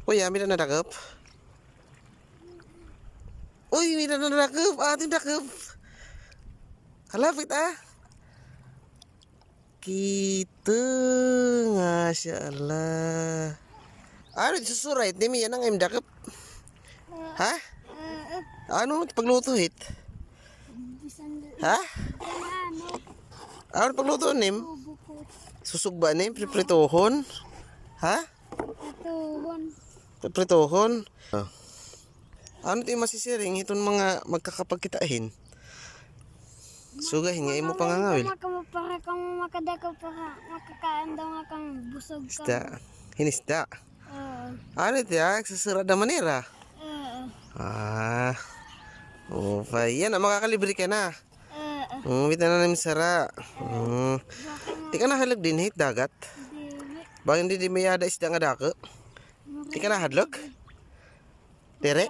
Uy, may nadakap. Uy, may nadakap. Ating dakap. Halapit Kita, Masya Allah. Ano, susurait, di mi yan ang imdakap. Ha? Ano, pagluto hit? Ha? Ano pagluto nim? Susugba nim, pripritohon. Ha? Pripritohon. Ano ti masisiring itong mga magkakapagkitahin? Sugahin nga imo pangangawil. Para kang makadako para makakaan daw nga kang busog ka. Isda. Hinisda. Ano ti Sasira na manira. Pa yan, makakalibre ka na. Bita na namin sara. Di ka nahalag din hit dagat. Bang hindi di mayada isda nga dako. Di ka nahalag? Tere?